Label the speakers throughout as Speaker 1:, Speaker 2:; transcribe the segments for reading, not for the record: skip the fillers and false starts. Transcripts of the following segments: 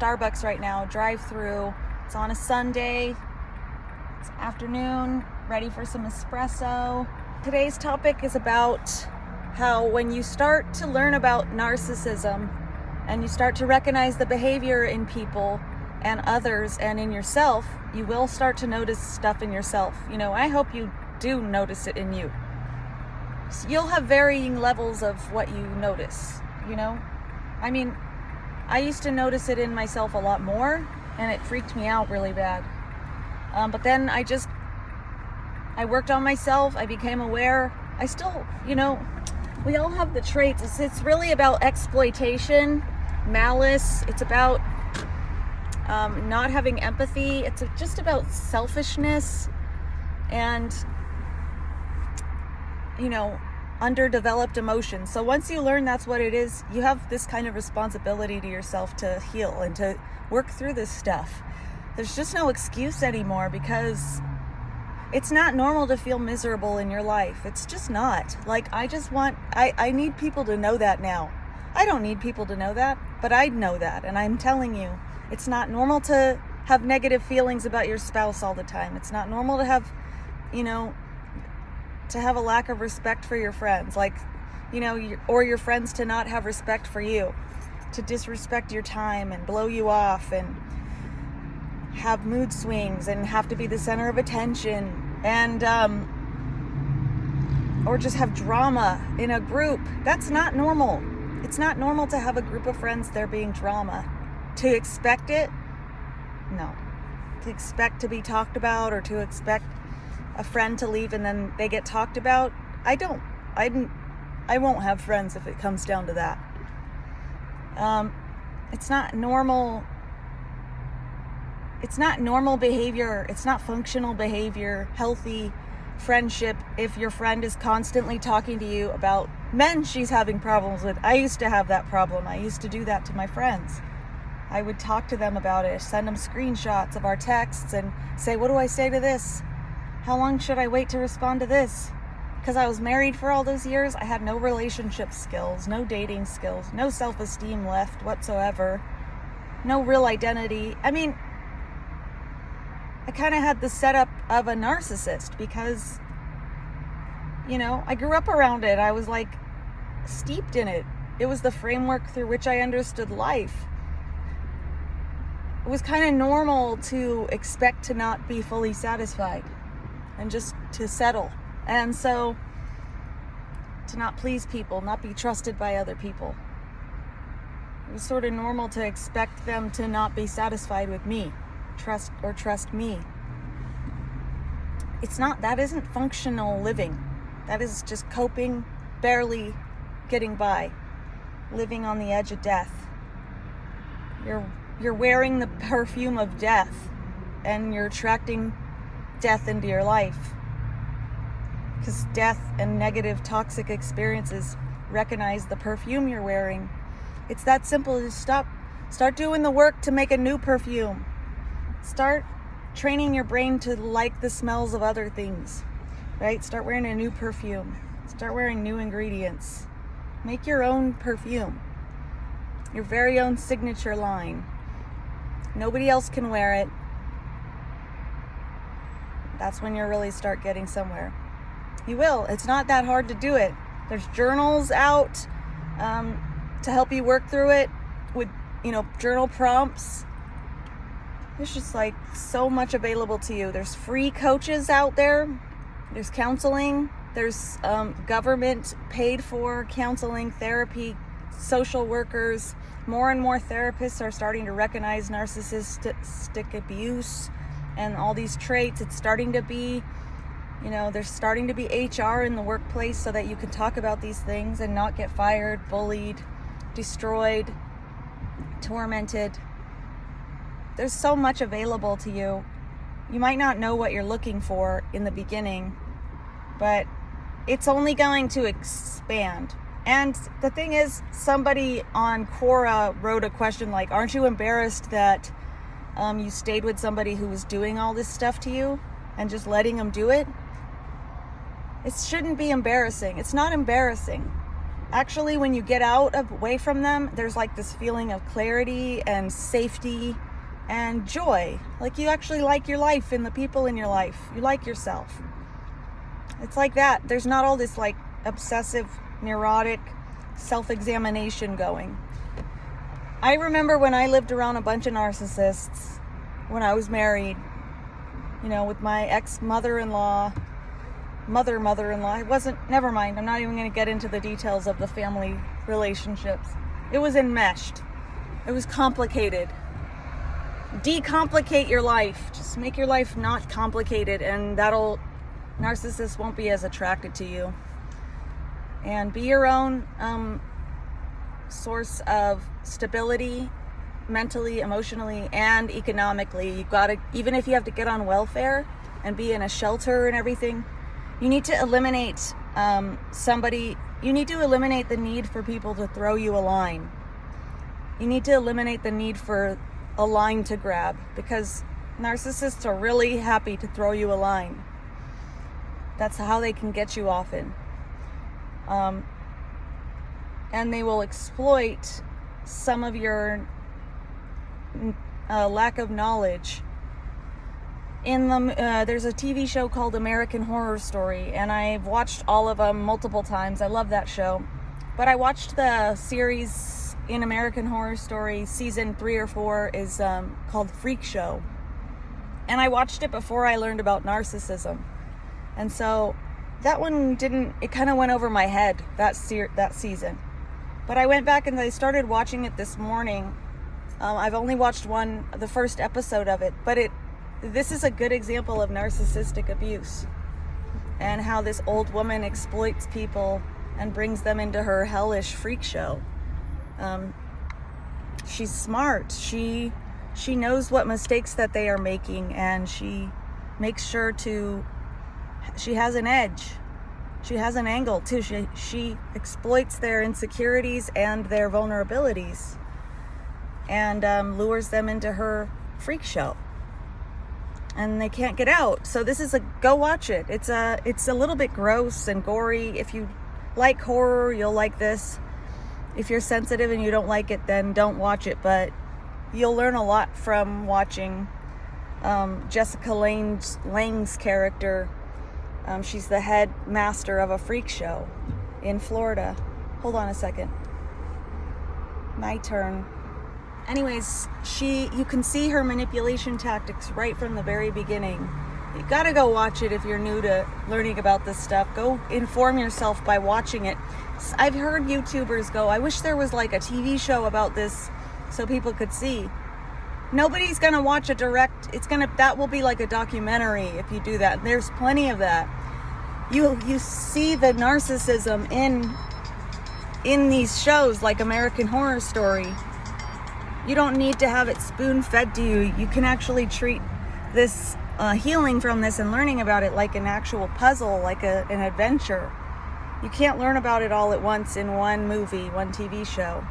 Speaker 1: Starbucks right now, drive-through. It's on a Sunday. It's afternoon, ready for some espresso. Today's topic is about how when you start to learn about narcissism and you start to recognize the behavior in people and others and in yourself, you will start to notice stuff in yourself. I hope you do notice it in you. So you'll have varying levels of what you notice, I used to notice it in myself a lot more, and it freaked me out really bad. But then I worked on myself. I became aware. I still, we all have the traits. It's really about exploitation, malice. It's about not having empathy. It's just about selfishness and, underdeveloped emotions. So once you learn that's what it is, you have this kind of responsibility to yourself to heal and to work through this stuff. There's just no excuse anymore, because it's not normal to feel miserable in your life. It's just not. I need people to know that now. I don't need people to know that, but I know that. And I'm telling you, it's not normal to have negative feelings about your spouse all the time. It's not normal to have, to have a lack of respect for your friends, or your friends to not have respect for you, to disrespect your time and blow you off and have mood swings and have to be the center of attention and or just have drama in a group. That's not normal. It's not normal to have a group of friends there being drama. To expect it? No. To expect to be talked about, or to expect a friend to leave and then they get talked about? I won't have friends if it comes down to that. It's not normal. It's not normal behavior. It's not functional behavior, healthy friendship, if your friend is constantly talking to you about men she's having problems with. I used to have that problem. I used to do that to my friends. I would talk to them about it, send them screenshots of our texts and say, what do I say to this? How long should I wait to respond to this? Because I was married for all those years, I had no relationship skills, no dating skills, no self-esteem left whatsoever, no real identity. I kind of had the setup of a narcissist because, I grew up around it. I was steeped in it. It was the framework through which I understood life. It was kind of normal to expect to not be fully satisfied and just to settle. And so to not please people, not be trusted by other people. It was sort of normal to expect them to not be satisfied with me, trust me. That isn't functional living. That is just coping, barely getting by, living on the edge of death. You're wearing the perfume of death, and you're attracting death into your life, because death and negative toxic experiences recognize the perfume you're wearing. It's that simple. Just start doing the work to make a new perfume. Start training your brain to like the smells of other things, right? Start wearing a new perfume. Start wearing new ingredients. Make your own perfume, your very own signature line. Nobody else can wear it. That's when you really start getting somewhere. You will. It's not that hard to do it. There's journals out to help you work through it with, journal prompts. There's just so much available to you. There's free coaches out there. There's counseling. There's government paid for counseling, therapy, social workers. More and more therapists are starting to recognize narcissistic abuse and all these traits. It's starting to be, there's starting to be HR in the workplace so that you can talk about these things and not get fired, bullied, destroyed, tormented. There's so much available to you. You might not know what you're looking for in the beginning, but it's only going to expand. And the thing is, somebody on Quora wrote a question aren't you embarrassed that you stayed with somebody who was doing all this stuff to you and just letting them do it? It shouldn't be embarrassing. It's not embarrassing. Actually, when you get away from them, there's like this feeling of clarity and safety and joy. Like you actually like your life and the people in your life. You like yourself. It's like that. There's not all this like obsessive, neurotic self-examination going. I remember when I lived around a bunch of narcissists when I was married, with my ex-mother-in-law. It wasn't, never mind, I'm not even going to get into the details of the family relationships. It was enmeshed. It was complicated. Decomplicate your life. Just make your life not complicated, and narcissists won't be as attracted to you. And be your own source of stability, mentally, emotionally, and economically. You've got to, even if you have to get on welfare and be in a shelter and everything, you need to eliminate you need to eliminate the need for people to throw you a line. You need to eliminate the need for a line to grab, because narcissists are really happy to throw you a line. That's how they can get you often. And they will exploit some of your lack of knowledge. There's a TV show called American Horror Story, and I've watched all of them multiple times. I love that show. But I watched the series in American Horror Story, season 3 or 4 is called Freak Show. And I watched it before I learned about narcissism. And so that one it kind of went over my head, that season. But I went back and I started watching it this morning. I've only watched the first episode of it, but this is a good example of narcissistic abuse and how this old woman exploits people and brings them into her hellish freak show. She's smart. She knows what mistakes that they are making, and she makes sure she has an edge. She has an angle too. She exploits their insecurities and their vulnerabilities and lures them into her freak show. And they can't get out. So go watch it. It's a little bit gross and gory. If you like horror, you'll like this. If you're sensitive and you don't like it, then don't watch it. But you'll learn a lot from watching Jessica Lange's character. She's the head master of a freak show in Florida. Hold on a second. My turn. Anyways, you can see her manipulation tactics right from the very beginning. You gotta go watch it if you're new to learning about this stuff. Go inform yourself by watching it. I've heard YouTubers go, I wish there was like a TV show about this so people could see. Nobody's gonna watch that will be like a documentary if you do that. There's plenty of that. You see the narcissism in these shows like American Horror Story. You don't need to have it spoon-fed to you. You can actually treat this healing from this and learning about it like an actual puzzle, like an adventure. You can't learn about it all at once in one movie, one TV show.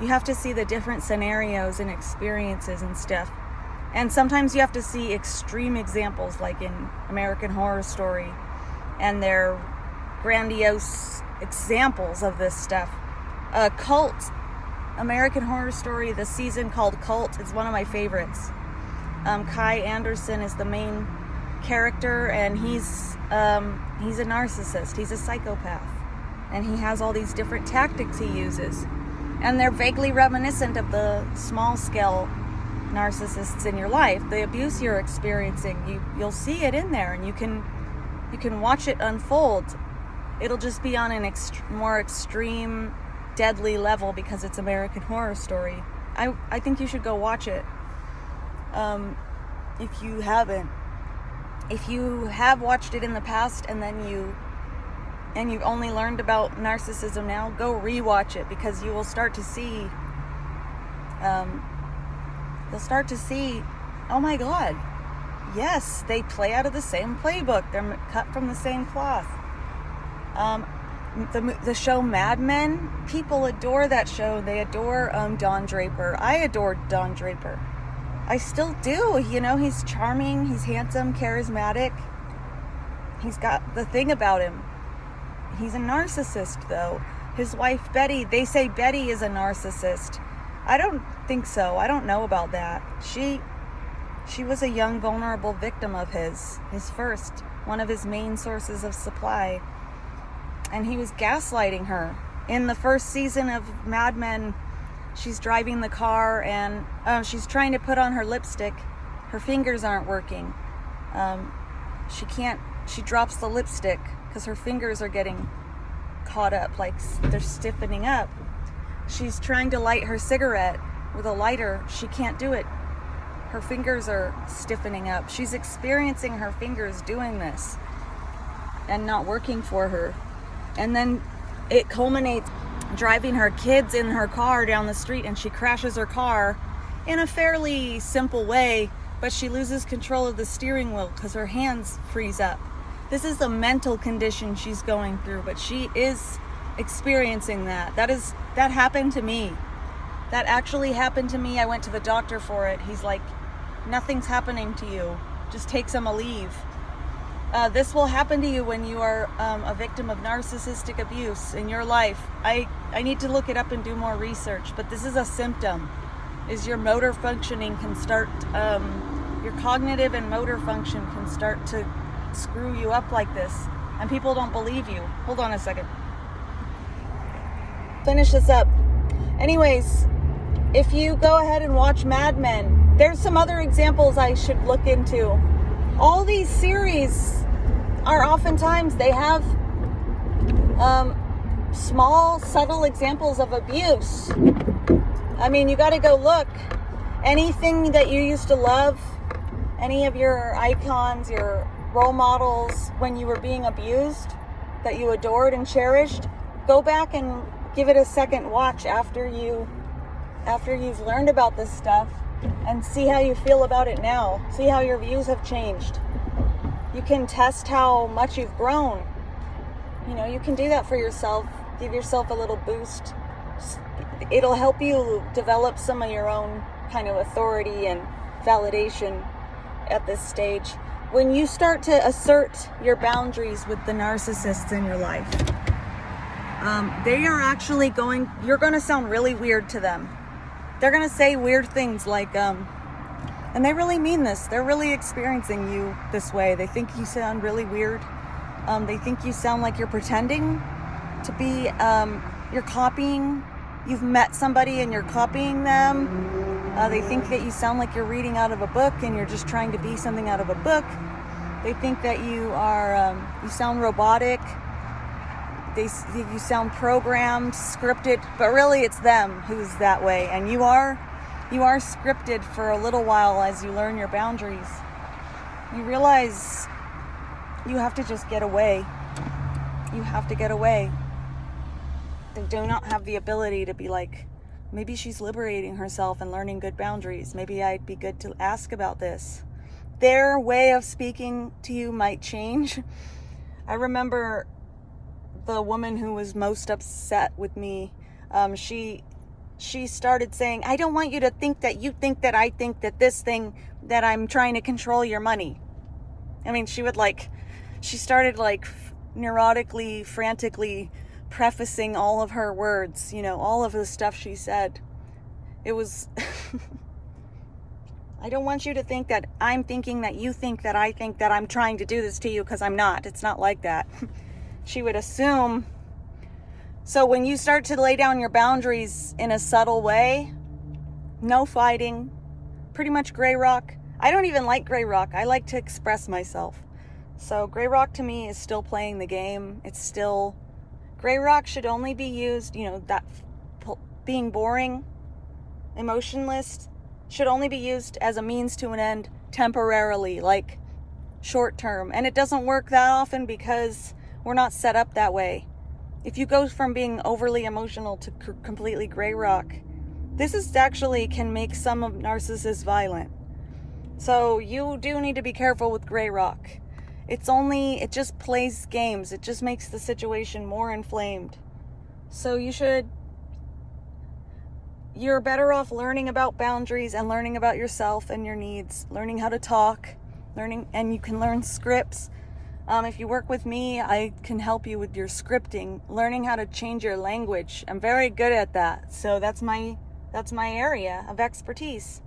Speaker 1: You have to see the different scenarios and experiences and stuff. And sometimes you have to see extreme examples like in American Horror Story and their grandiose examples of this stuff. Cult. American Horror Story, the season called Cult, is one of my favorites. Kai Anderson is the main character, and he's a narcissist. He's a psychopath, and he has all these different tactics he uses, and they're vaguely reminiscent of the small-scale narcissists in your life. The abuse you're experiencing, you'll see it in there, and you can watch it unfold. It'll just be on an more extreme, deadly level because it's American Horror Story. I think you should go watch it. If you haven't. If you have watched it in the past and you've only learned about narcissism now, go rewatch it, because you will start to see oh my God, yes, they play out of the same playbook. They're cut from the same cloth. The show Mad Men, people adore that show. They adore Don Draper. I adored Don Draper. I still do. He's charming, he's handsome, charismatic. He's got the thing about him. He's a narcissist, though. His wife, Betty, they say Betty is a narcissist. I don't think so. I don't know about that. She was a young, vulnerable victim of his first, one of his main sources of supply. And he was gaslighting her. In the first season of Mad Men, she's driving the car and she's trying to put on her lipstick. Her fingers aren't working. She drops the lipstick because her fingers are getting caught up, like they're stiffening up. She's trying to light her cigarette with a lighter. She can't do it. Her fingers are stiffening up. She's experiencing her fingers doing this and not working for her. And then it culminates driving her kids in her car down the street, and she crashes her car in a fairly simple way, but she loses control of the steering wheel because her hands freeze up. This is the mental condition she's going through, but she is experiencing that. That happened to me. That actually happened to me. I went to the doctor for it. He's like, nothing's happening to you. Just take some leave. This will happen to you when you are a victim of narcissistic abuse in your life. I need to look it up and do more research, but this is a symptom. Is your motor functioning can start, your cognitive and motor function can start to screw you up like this, and people don't believe you. Hold on a second. Finish this up. Anyways, if you go ahead and watch Mad Men, there's some other examples I should look into. All these series are oftentimes, they have small, subtle examples of abuse. I mean, you got to go look. Anything that you used to love, any of your icons, your role models when you were being abused, that you adored and cherished, go back and give it a second watch after you've learned about this stuff, and see how you feel about it now. See how your views have changed. You can test how much you've grown. You know, you can do that for yourself. Give yourself a little boost. It'll help you develop some of your own kind of authority and validation at this stage. When you start to assert your boundaries with the narcissists in your life, they are actually you're going to sound really weird to them. They're going to say weird things like, and they really mean this. They're really experiencing you this way. They think you sound really weird. They think you sound like you're pretending to be, you're copying. You've met somebody and you're copying them. They think that you sound like you're reading out of a book and you're just trying to be something out of a book. They think that you sound robotic. You sound programmed, scripted, but really it's them who's that way. And you are scripted for a little while as you learn your boundaries. You realize you have to just get away. You have to get away. They do not have the ability to be like, maybe she's liberating herself and learning good boundaries. Maybe I'd be good to ask about this. Their way of speaking to you might change. I remember the woman who was most upset with me, she started saying, I don't want you to think that you think that I think that this thing, that I'm trying to control your money. I mean, she started neurotically, frantically prefacing all of her words, all of the stuff she said. It was, I don't want you to think that I'm thinking that you think that I think that I'm trying to do this to you, because I'm not. It's not like that. She would assume. So when you start to lay down your boundaries in a subtle way, no fighting, pretty much gray rock. I don't even like gray rock. I like to express myself. So gray rock to me is still playing the game. It's still, gray rock should only be used, that being boring, emotionless, should only be used as a means to an end temporarily, like short term. And it doesn't work that often because we're not set up that way. If you go from being overly emotional to completely gray rock, this is actually can make some of narcissists violent. So you do need to be careful with gray rock. It just plays games. It just makes the situation more inflamed. So you're better off learning about boundaries and learning about yourself and your needs, learning how to talk, and you can learn scripts. If you work with me, I can help you with your scripting, learning how to change your language. I'm very good at that. So that's my area of expertise.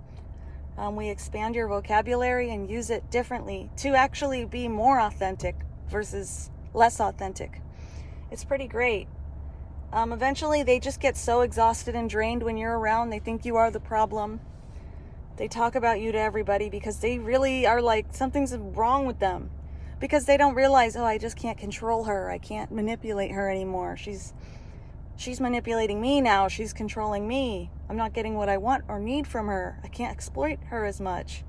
Speaker 1: We expand your vocabulary and use it differently to actually be more authentic versus less authentic. It's pretty great. Eventually, they just get so exhausted and drained when you're around. They think you are the problem. They talk about you to everybody because they really are like, something's wrong with them. Because they don't realize, oh, I just can't control her. I can't manipulate her anymore. She's manipulating me now. She's controlling me. I'm not getting what I want or need from her. I can't exploit her as much.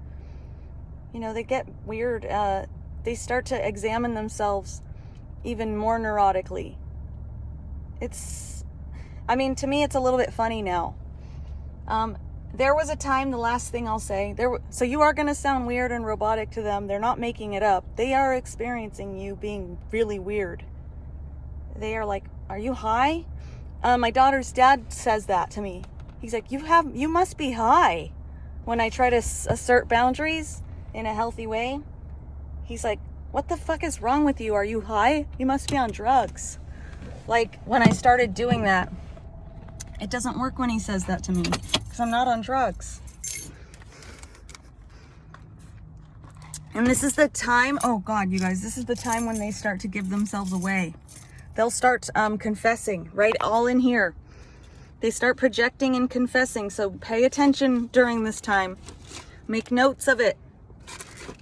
Speaker 1: They get weird. They start to examine themselves even more neurotically. To me, it's a little bit funny now. There was a time, the last thing I'll say, so you are going to sound weird and robotic to them. They're not making it up. They are experiencing you being really weird. They are like, are you high? My daughter's dad says that to me. He's like, you must be high. When I try to assert boundaries in a healthy way, he's like, what the fuck is wrong with you? Are you high? You must be on drugs. Like, when I started doing that, it doesn't work when he says that to me because I'm not on drugs. And this is the time, oh God, you guys, this is the time when they start to give themselves away. They'll start confessing, right? All in here. They start projecting and confessing. So pay attention during this time. Make notes of it.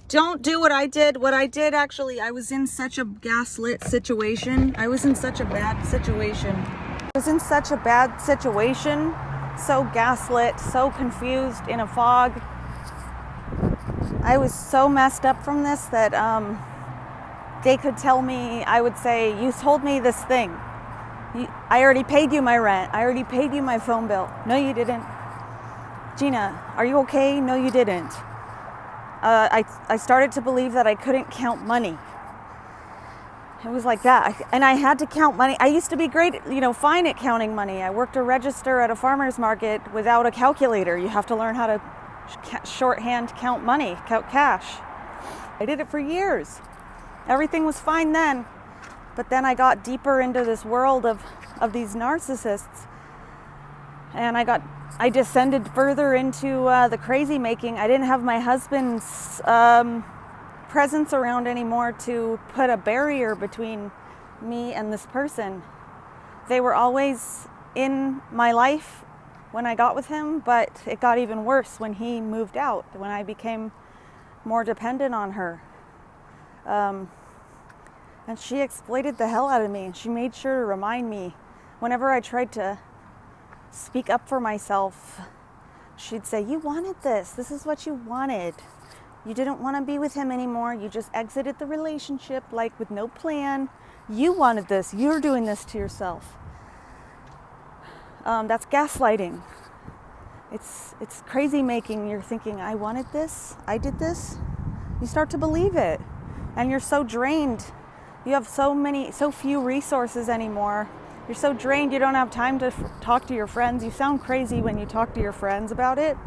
Speaker 1: Don't do what I did. What I did, actually, I was in such a gaslit situation. I was in such a bad situation. So gaslit, so confused, in a fog. I was so messed up from this that they could tell me, I would say, you told me this thing. I already paid you my rent. I already paid you my phone bill. No, you didn't. Gina, are you okay? No, you didn't. I started to believe that I couldn't count money. It was like that. And I had to count money. I used to be great, fine at counting money. I worked a register at a farmer's market without a calculator. You have to learn how to shorthand count money, count cash. I did it for years. Everything was fine then. But then I got deeper into this world of these narcissists. And I descended further into the crazy making. I didn't have my husband's presence around anymore to put a barrier between me and this person. They were always in my life when I got with him, but it got even worse when he moved out, when I became more dependent on her. And she exploited the hell out of me, and she made sure to remind me whenever I tried to speak up for myself. She'd say, you wanted this. This is what you wanted. You didn't want to be with him anymore. You just exited the relationship like with no plan. You wanted this. You're doing this to yourself. That's gaslighting. It's crazy making. You're thinking, I wanted this. I did this. You start to believe it. And you're so drained. You have so few resources anymore. You're so drained, you don't have time to talk to your friends. You sound crazy when you talk to your friends about it.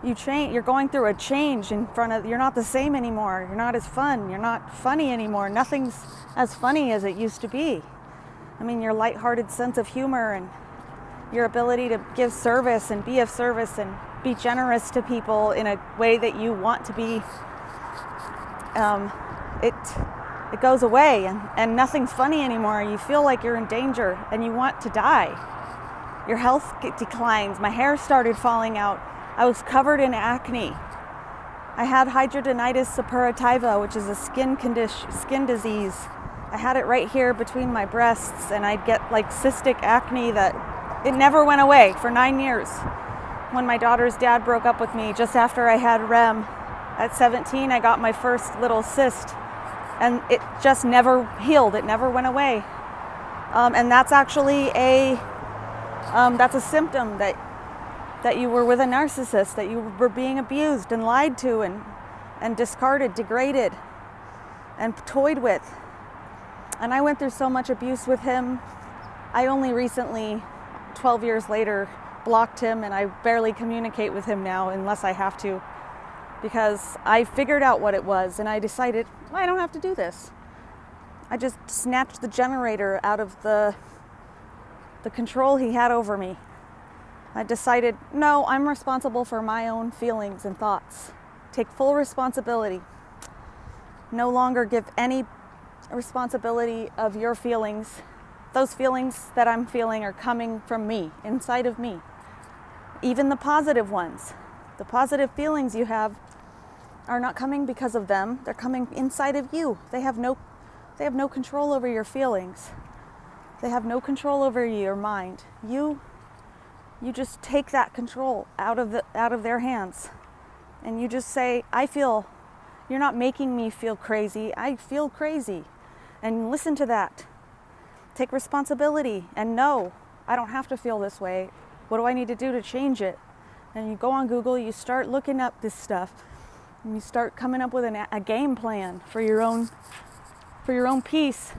Speaker 1: You're going through a change you're not the same anymore. You're not as fun. You're not funny anymore. Nothing's as funny as it used to be. Your lighthearted sense of humor and your ability to give service and be of service and be generous to people in a way that you want to be, it goes away and nothing's funny anymore. You feel like you're in danger and you want to die. Your health declines. My hair started falling out. I was covered in acne. I had hidradenitis suppurativa, which is a skin disease. I had it right here between my breasts, and I'd get like cystic acne that it never went away for 9 years. When my daughter's dad broke up with me, just after I had REM, at 17, I got my first little cyst. And it just never healed. It never went away. And that's actually that's a symptom that you were with a narcissist, that you were being abused and lied to and discarded, degraded, and toyed with. And I went through so much abuse with him. I only recently, 12 years later, blocked him, and I barely communicate with him now unless I have to. Because I figured out what it was, and I decided, I don't have to do this. I just snatched the generator out of the control he had over me. I decided, no, I'm responsible for my own feelings and thoughts. Take full responsibility. No longer give any responsibility of your feelings. Those feelings that I'm feeling are coming from me, inside of me. Even the positive ones. The positive feelings you have are not coming because of them. They're coming inside of you. They have no control over your feelings. They have no control over your mind. You just take that control out of their hands. And you just say, you're not making me feel crazy. I feel crazy. And listen to that. Take responsibility and know, I don't have to feel this way. What do I need to do to change it? And you go on Google, you start looking up this stuff, and you start coming up with a game plan for your own peace.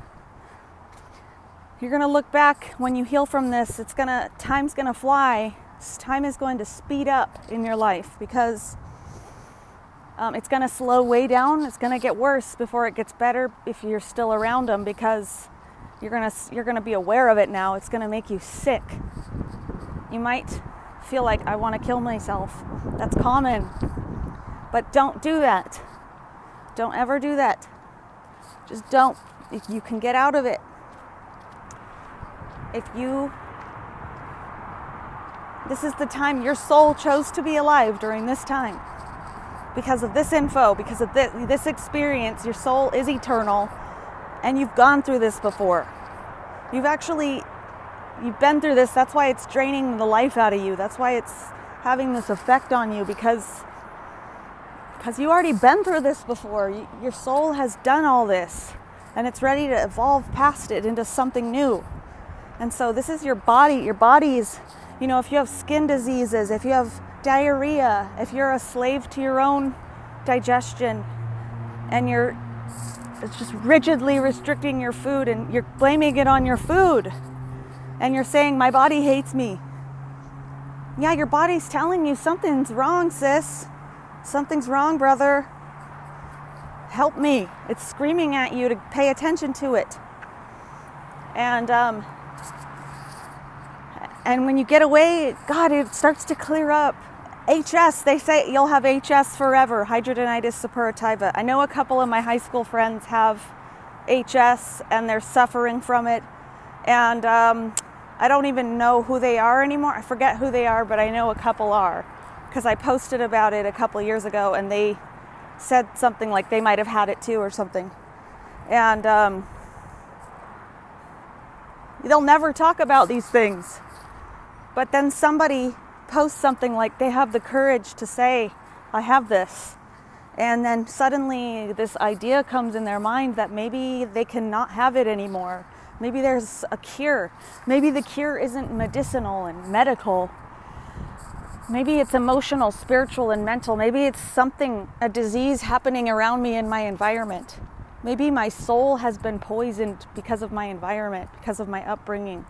Speaker 1: You're gonna look back when you heal from this. Time's gonna fly. Time is going to speed up in your life because it's gonna slow way down. It's gonna get worse before it gets better if you're still around them, because you're gonna be aware of it now. It's gonna make you sick. You might feel like, I want to kill myself. That's common. But don't do that. Don't ever do that. Just don't. If you can get out of it. This is the time your soul chose to be alive during this time. Because of this info, because of this experience, your soul is eternal, and you've gone through this before. You've been through this. That's why it's draining the life out of you. That's why it's having this effect on you, because you already been through this before. Your soul has done all this, and it's ready to evolve past it into something new. And so this is your body. Your body's, if you have skin diseases, if you have diarrhea, if you're a slave to your own digestion, and it's just rigidly restricting your food, and you're blaming it on your food, and you're saying, my body hates me. Yeah, your body's telling you something's wrong, sis. Something's wrong, brother. Help me. It's screaming at you to pay attention to it. And when you get away, God, it starts to clear up. HS, they say you'll have HS forever, hidradenitis suppurativa. I know a couple of my high school friends have HS, and they're suffering from it. And I don't even know who they are anymore. I forget who they are, but I know a couple are, because I posted about it a couple years ago, and they said something like they might have had it too or something. And they'll never talk about these things. But then somebody posts something like they have the courage to say, I have this. And then suddenly this idea comes in their mind that maybe they cannot have it anymore. Maybe there's a cure. Maybe the cure isn't medicinal and medical. Maybe it's emotional, spiritual, and mental. Maybe it's a disease happening around me in my environment. Maybe my soul has been poisoned because of my environment, because of my upbringing,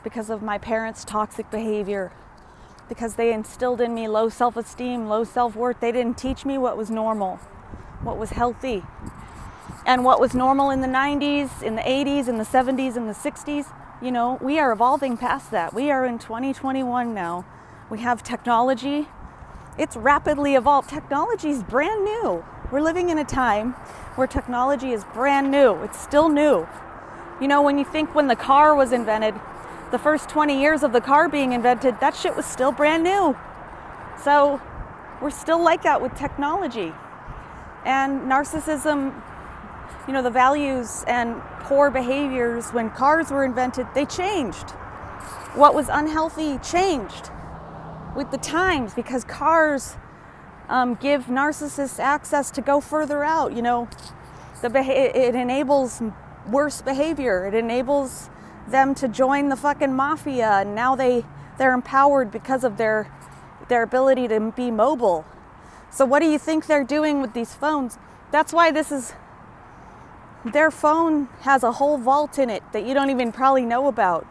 Speaker 1: because of my parents' toxic behavior, because they instilled in me low self-esteem, low self-worth. They didn't teach me what was normal, what was healthy. And what was normal in the 90s, in the 80s, in the 70s, in the 60s, we are evolving past that. We are in 2021 now. We have technology. It's rapidly evolved. Technology is brand new. We're living in a time where technology is brand new. It's still new. When you think when the car was invented, the first 20 years of the car being invented, that shit was still brand new. So we're still like that with technology. And narcissism, the values and poor behaviors when cars were invented, they changed. What was unhealthy changed with the times, because cars give narcissists access to go further out. It enables worse behavior. It enables them to join the fucking mafia, and now they're empowered because of their ability to be mobile. So what do you think they're doing with these phones? That's why their phone has a whole vault in it that you don't even probably know about.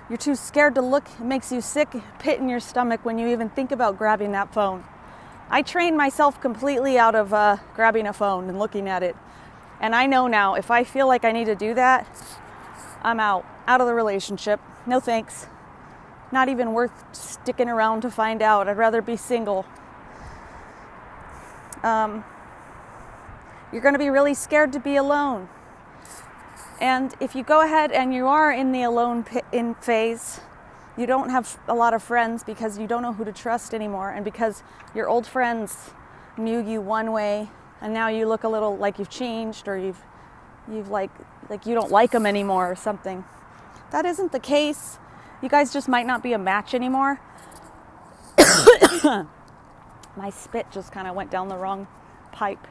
Speaker 1: You're too scared to look. It makes you sick, pit in your stomach when you even think about grabbing that phone. I trained myself completely out of grabbing a phone and looking at it. And I know now, if I feel like I need to do that, I'm out of the relationship. No thanks. Not even worth sticking around to find out. I'd rather be single. You're going to be really scared to be alone. And if you go ahead and you are in the alone phase, you don't have a lot of friends because you don't know who to trust anymore, and because your old friends knew you one way and now you look a little like you've changed, or you've like you don't like them anymore or something. That isn't the case. You guys just might not be a match anymore. My spit just kind of went down the wrong pipe.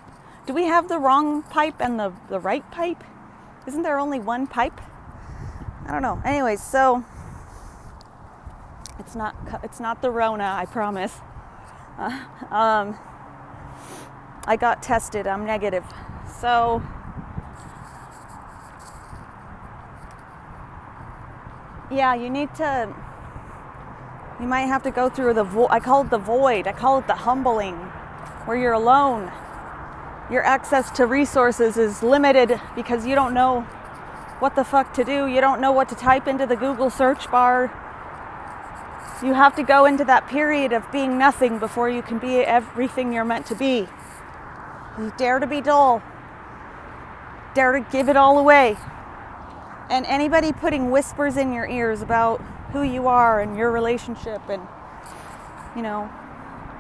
Speaker 1: Do we have the wrong pipe and the right pipe? Isn't there only one pipe? I don't know. Anyways, so it's not the Rona, I promise. I got tested. I'm negative. So yeah, you might have to go through I call it the void. I call it the humbling, where you're alone. Your access to resources is limited because you don't know what the fuck to do. You don't know what to type into the Google search bar. You have to go into that period of being nothing before you can be everything you're meant to be. You dare to be dull. Dare to give it all away. And anybody putting whispers in your ears about who you are and your relationship and,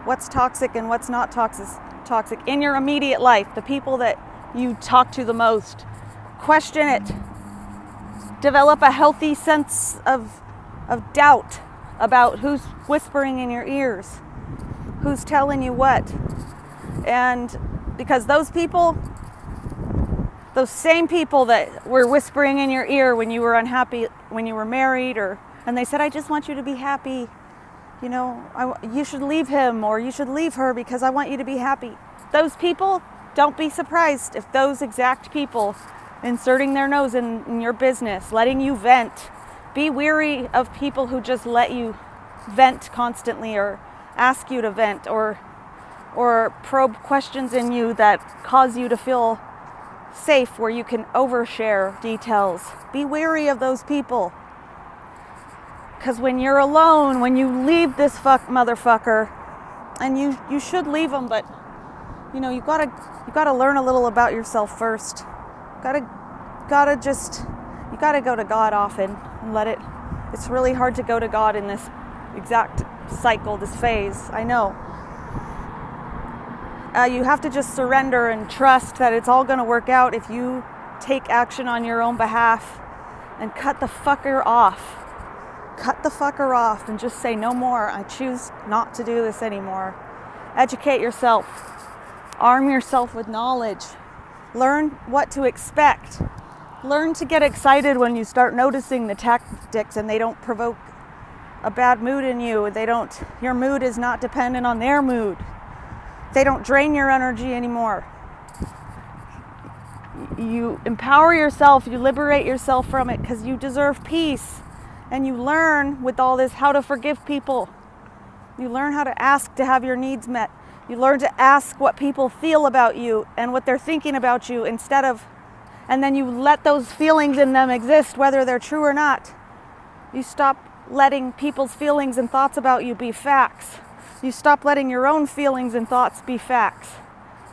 Speaker 1: what's toxic and what's not toxic in your immediate life, the people that you talk to the most, question it. Develop a healthy sense of doubt about who's whispering in your ears, who's telling you what. And because those same people that were whispering in your ear when you were unhappy, when you were married, and they said, I just want you to be happy, you should leave him or you should leave her because I want you to be happy. Those people, don't be surprised if those exact people inserting their nose in your business, letting you vent. Be weary of people who just let you vent constantly or ask you to vent or probe questions in you that cause you to feel safe, where you can overshare details. Be wary of those people. Because when you're alone, when you leave this you should leave them, but you gotta learn a little about yourself first. You gotta go to God often and let it. It's really hard to go to God in this exact cycle, this phase. I know. You have to just surrender and trust that it's all going to work out if you take action on your own behalf and cut the fucker off. Cut the fucker off and just say no more. I choose not to do this anymore. Educate yourself. Arm yourself with knowledge. Learn what to expect. Learn to get excited when you start noticing the tactics and they don't provoke a bad mood in you. Your mood is not dependent on their mood. They don't drain your energy anymore. You empower yourself, you liberate yourself from it because you deserve peace. And you learn with all this how to forgive people. You learn how to ask to have your needs met. You learn to ask what people feel about you and what they're thinking about you and then you let those feelings in them exist, whether they're true or not. You stop letting people's feelings and thoughts about you be facts. You stop letting your own feelings and thoughts be facts.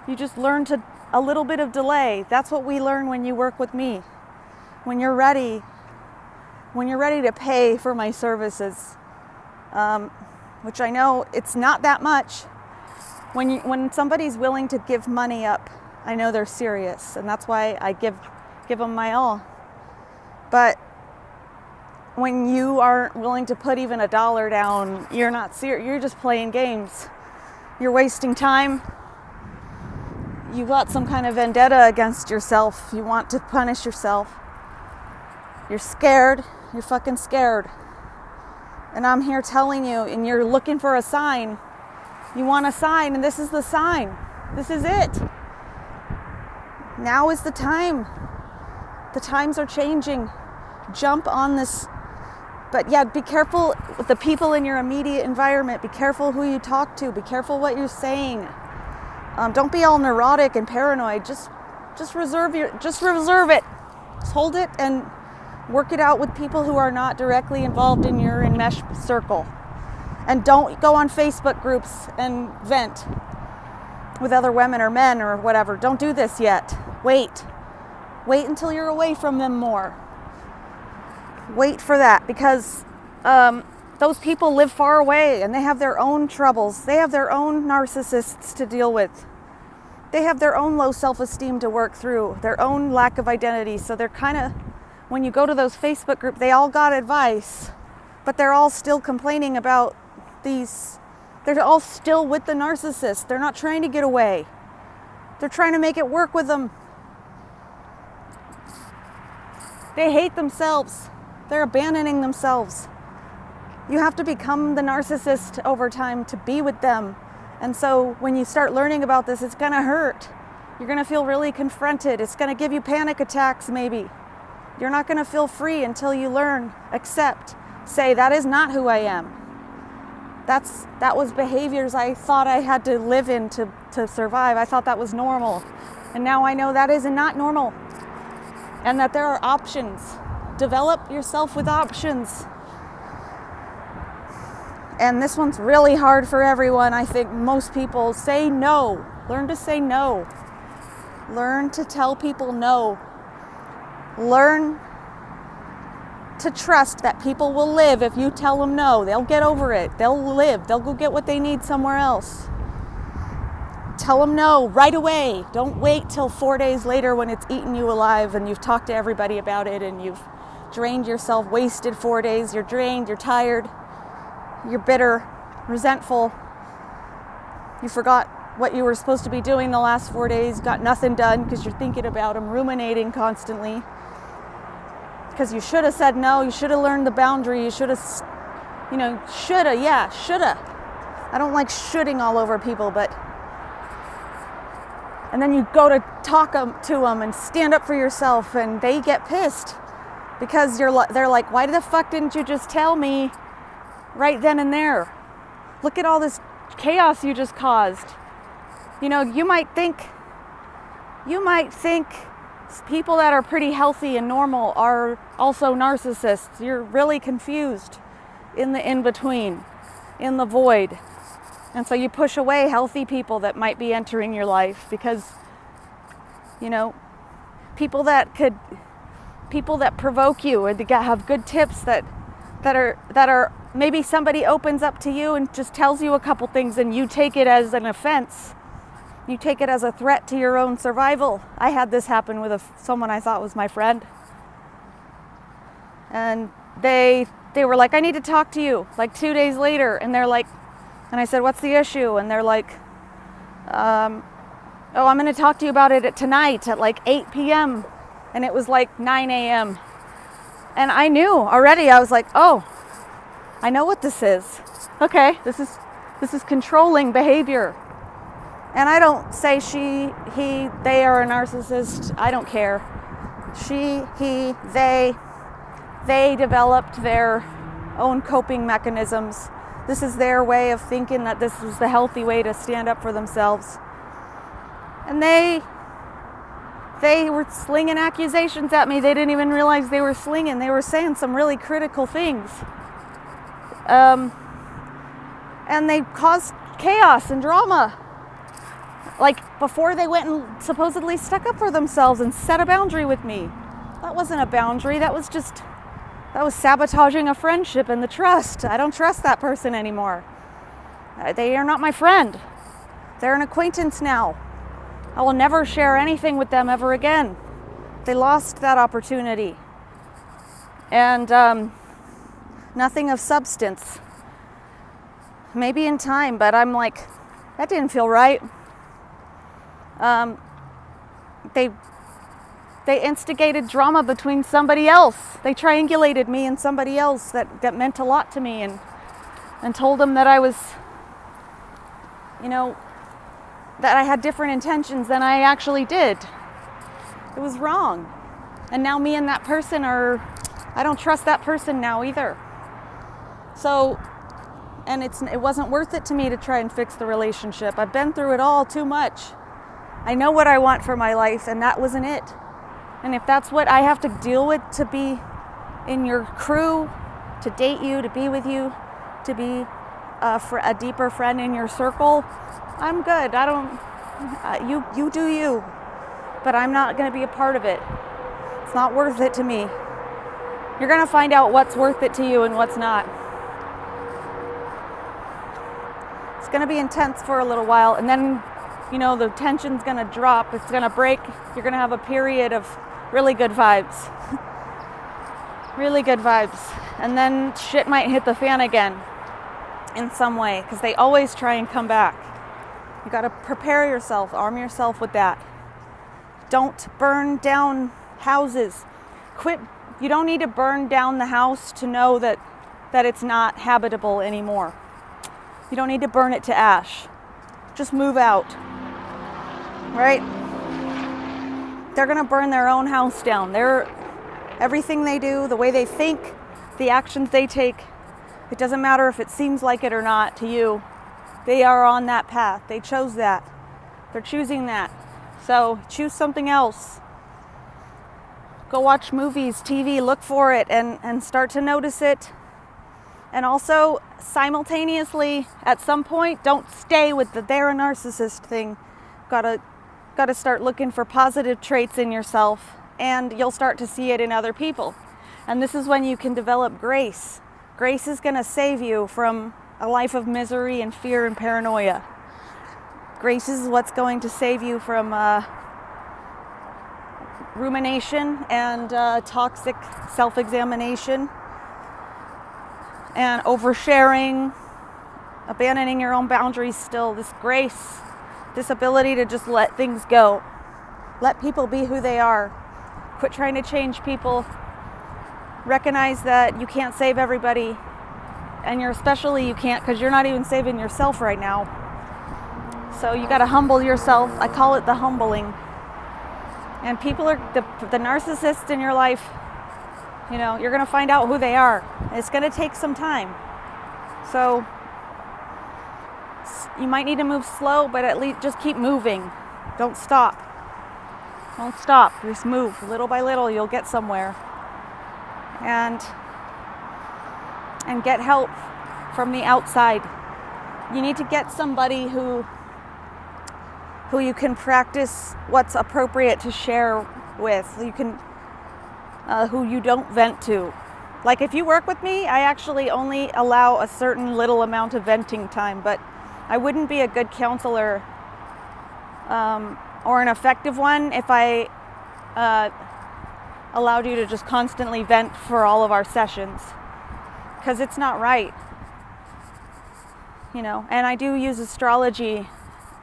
Speaker 1: You just learn a little bit of delay. That's what we learn when you work with me. When you're ready to pay for my services, which I know it's not that much. When somebody's willing to give money up, I know they're serious, and that's why I give them my all. But when you aren't willing to put even $1 down, you're not serious. You're just playing games. You're wasting time. You got some kind of vendetta against yourself. You want to punish yourself. You're scared. You're fucking scared. And I'm here telling you, and you're looking for a sign. You want a sign, and this is the sign. This is it. Now is the time. The times are changing. Jump on this. But yeah, be careful with the people in your immediate environment. Be careful who you talk to. Be careful what you're saying. Don't be all neurotic and paranoid. Just Just reserve it. Just hold it and work it out with people who are not directly involved in your enmeshed circle. And don't go on Facebook groups and vent with other women or men or whatever. Don't do this yet. Wait until you're away from them more. Wait for that, because those people live far away and they have their own troubles. They have their own narcissists to deal with. They have their own low self-esteem to work through, their own lack of identity. So they're kind of, when you go to those Facebook groups, they all got advice, but they're all still complaining about they're all still with the narcissist. They're not trying to get away. They're trying to make it work with them. They hate themselves. They're abandoning themselves. You have to become the narcissist over time to be with them. And so when you start learning about this, it's going to hurt. You're going to feel really confronted. It's going to give you panic attacks maybe. You're not going to feel free until you learn, accept, say, that is not who I am. That was behaviors I thought I had to live in to survive. I thought that was normal. And now I know that is not normal. And that there are options. Develop yourself with options. And this one's really hard for everyone. I think most people say no. Learn to say no. Learn to tell people no. Learn to trust that people will live if you tell them no. They'll get over it. They'll live. They'll go get what they need somewhere else. Tell them no right away. Don't wait till 4 days later when it's eaten you alive and you've talked to everybody about it and you've drained yourself, wasted 4 days. You're drained, you're tired, you're bitter, resentful. You forgot what you were supposed to be doing the last 4 days, got nothing done because you're thinking about them, ruminating constantly. Because you should have said no, you should have learned the boundary, you should have, shoulda. I don't like shoulding all over people, but... And then you go to talk to them and stand up for yourself, and they get pissed because they're like, why the fuck didn't you just tell me right then and there? Look at all this chaos you just caused. You might think people that are pretty healthy and normal are also narcissists. You're really confused in the in-between, in the void. And so you push away healthy people that might be entering your life because, people that provoke you and to have good tips that are maybe somebody opens up to you and just tells you a couple things and you take it as an offense. You take it as a threat to your own survival. I had this happen with someone I thought was my friend. And they were like, I need to talk to you, like 2 days later. And they're like, and I said, what's the issue? And they're like, I'm going to talk to you about it tonight at like 8 p.m. And it was like 9 a.m. And I knew already. I was like, oh, I know what this is. Okay, this is controlling behavior. And I don't say they are a narcissist. I don't care. They developed their own coping mechanisms. This is their way of thinking that this is the healthy way to stand up for themselves. And they were slinging accusations at me. They didn't even realize they were slinging. They were saying some really critical things. And they caused chaos and drama. Like before they went and supposedly stuck up for themselves and set a boundary with me. That wasn't a boundary. That was sabotaging a friendship and the trust. I don't trust that person anymore. They are not my friend. They're an acquaintance now. I will never share anything with them ever again. They lost that opportunity. And nothing of substance. Maybe in time, but I'm like, that didn't feel right. They instigated drama between somebody else. They triangulated me and somebody else that meant a lot to me and told them that I was, that I had different intentions than I actually did. It was wrong. And now me and that person I don't trust that person now either. So, and it wasn't worth it to me to try and fix the relationship. I've been through it all too much. I know what I want for my life, and that wasn't it. And if that's what I have to deal with to be in your crew, to date you, to be with you, to be a deeper friend in your circle, I'm good. I don't, you do you, but I'm not going to be a part of it. It's not worth it to me. You're going to find out what's worth it to you and what's not. It's going to be intense for a little while, and then, you know, the tension's going to drop. It's going to break. You're going to have a period of really good vibes. Really good vibes. And then shit might hit the fan again in some way, because they always try and come back. You got to prepare yourself, arm yourself with that. Don't burn down houses. Quit. You don't need to burn down the house to know that it's not habitable anymore. You don't need to burn it to ash. Just move out. Right? They're going to burn their own house down. Everything they do, the way they think, the actions they take, it doesn't matter if it seems like it or not to you. They are on that path. They chose that. They're choosing that. So choose something else. Go watch movies, TV, look for it, and start to notice it. And also, simultaneously, at some point, don't stay with the they're a narcissist thing. Gotta start looking for positive traits in yourself, and you'll start to see it in other people. And this is when you can develop grace. Grace is going to save you from a life of misery and fear and paranoia. Grace is what's going to save you from rumination and toxic self-examination and oversharing, abandoning your own boundaries still. This grace, this ability to just let things go. Let people be who they are. Quit trying to change people. Recognize that you can't save everybody, and especially you can't, because you're not even saving yourself right now. So you got to humble yourself. I call it the humbling. And people are the narcissists in your life. You know, you're going to find out who they are. It's going to take some time. So you might need to move slow, but at least just keep moving. Don't stop. Don't stop. Just move. Little by little, you'll get somewhere. And get help from the outside. You need to get somebody who you can practice what's appropriate to share with. You can who you don't vent to. Like if you work with me, I actually only allow a certain little amount of venting time, but I wouldn't be a good counselor or an effective one if I allowed you to just constantly vent for all of our sessions, because it's not right. You know, and I do use astrology,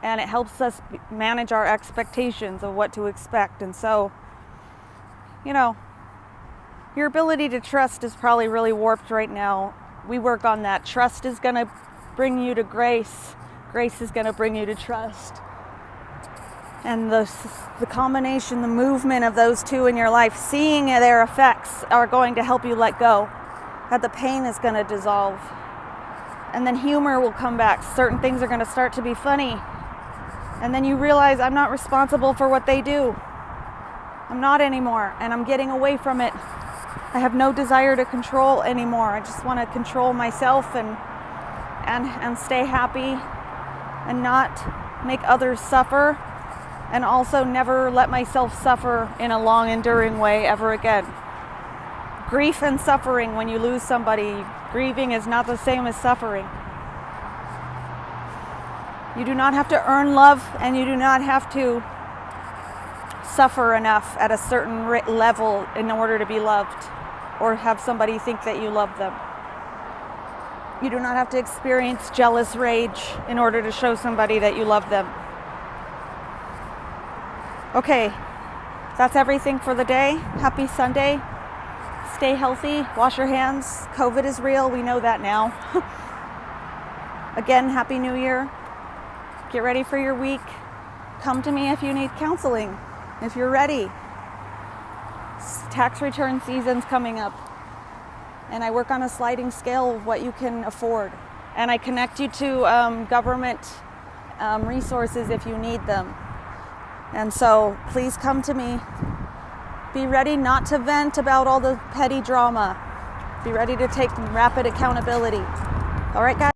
Speaker 1: and it helps us manage our expectations of what to expect. And so, you know, your ability to trust is probably really warped right now. We work on that. Trust is going to bring you to grace. Grace is going to bring you to trust. And the combination, the movement of those two in your life, seeing their effects, are going to help you let go. That the pain is going to dissolve. And then humor will come back. Certain things are going to start to be funny. And then you realize, I'm not responsible for what they do. I'm not anymore. And I'm getting away from it. I have no desire to control anymore. I just want to control myself and stay happy and not make others suffer. And also never let myself suffer in a long, enduring way ever again. Grief and suffering, when you lose somebody, grieving is not the same as suffering. You do not have to earn love, and you do not have to suffer enough at a certain level in order to be loved or have somebody think that you love them. You do not have to experience jealous rage in order to show somebody that you love them. Okay, that's everything for the day. Happy Sunday. Stay healthy. Wash your hands. COVID is real. We know that now. Again, Happy New Year. Get ready for your week. Come to me if you need counseling, if you're ready. Tax return season's coming up. And I work on a sliding scale of what you can afford. And I connect you to government resources if you need them. And so please come to me. Be ready not to vent about all the petty drama. Be ready to take rapid accountability. All right, guys?